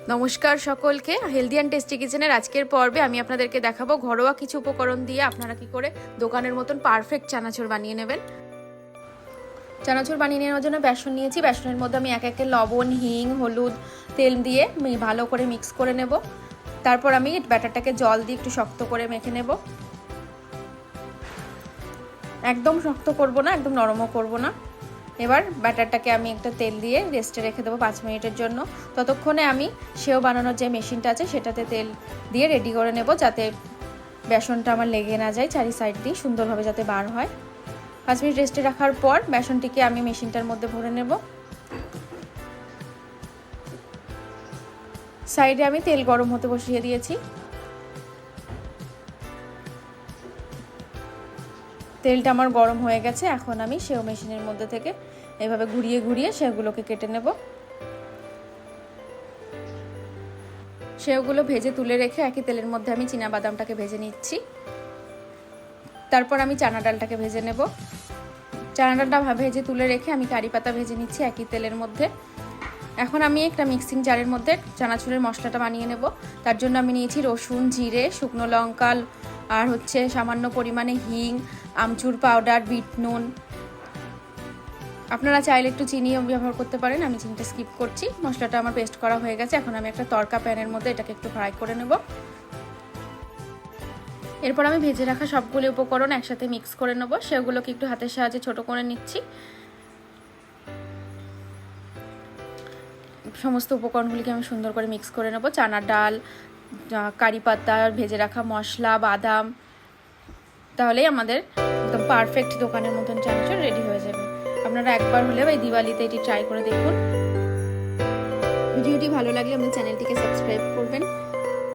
নমস্কার সকলকে, healthy and tasty কিচেনের আজকের পর্বে আমি আপনাদেরকে দেখাবো ঘরোয়া কিছু উপকরণ দিয়ে আপনারা কি করে দোকানের মতন পারফেক্ট চানাচুর বানিয়ে নেবেন। চানাচুর বানিয়ে নেওয়ার জন্য বেসন নিয়েছি। বেসনের মধ্যে আমি এক একে লবণ, হিং, হলুদ, তেল দিয়ে ভালো করে মিক্স করে নেব। তারপর আমি ব্যাটারটাকে জল দিয়ে একটু শক্ত করে মেখে নেব। একদম শক্ত করব না, একদম নরমও করব না। এবার ব্যাটারটাকে আমি একটা তেল দিয়ে রেস্টে রেখে দেবো 5 মিনিটের জন্য। ততক্ষণে আমি সেও বানানোর যে মেশিনটা আছে সেটাতে তেল দিয়ে রেডি করে নেব, যাতে বেসনটা আমার লেগে না যায়, চারি সাইড দিয়ে সুন্দরভাবে যাতে বার হয়। 5 মিনিট রেস্টে রাখার পর বেসনটিকে আমি মেশিনটার মধ্যে ভরে নেব। সাইডে আমি তেল গরম হতে বসিয়ে দিয়েছি। তেলটা আমার গরম হয়ে গেছে। এখন আমি সেও মেশিনের মধ্যে থেকে এভাবে ঘুরিয়ে ঘুরিয়ে সেগুলোকে কেটে নেব। সেগুলো ভেজে তুলে রেখে একই তেলের মধ্যে আমি চীনাবাদামটাকে ভেজে নিচ্ছি। তারপর আমি চানা ডালটাকে ভেজে নেব। চানা ডালটা ভেজে তুলে রেখে আমি কারি পাতা ভেজে নিচ্ছি একই তেলের মধ্যে। এখন আমি একটা মিক্সিং জারের মধ্যে চানাচুরের মশলাটা বানিয়ে নেব। তার জন্য আমি নিয়েছি রসুন, জিরে, শুকনো লঙ্কা, আর সামান্য পরিমাণে হিং, আমচুর পাউডার, বিট নুন। আপনারা চাইলে একটু চিনিও ব্যবহার করতে পারেন, আমি চিনিটা স্কিপ করছি। মশলাটা আমার পেস্ট করা হয়ে গেছে। এখন আমি একটা তড়কা প্যানের মধ্যে এটাকে একটু ফ্রাই করে নেব। এরপর আমি ভেজে রাখা সবগুলো উপকরণ একসাথে মিক্স করে নেব। সেগুলোকে একটু হাতের সাহায্যে ছোট করে নিচ্ছি। সমস্ত উপকরণগুলিকে আমি সুন্দর করে মিক্স করে নেব। চানা ডাল, কারি পাতা, ভেজে রাখা মশলা, বাদাম, তাহলেই আমাদের একদম পারফেক্ট দোকানের মতন চানাচুর রেডি হয়ে যাবে। আপনারা একবার হলেও এই দিওয়ালিতে এটি ট্রাই করে দেখুন। ভিডিওটি ভালো লাগলে আমাদের চ্যানেলটিকে সাবস্ক্রাইব করবেন।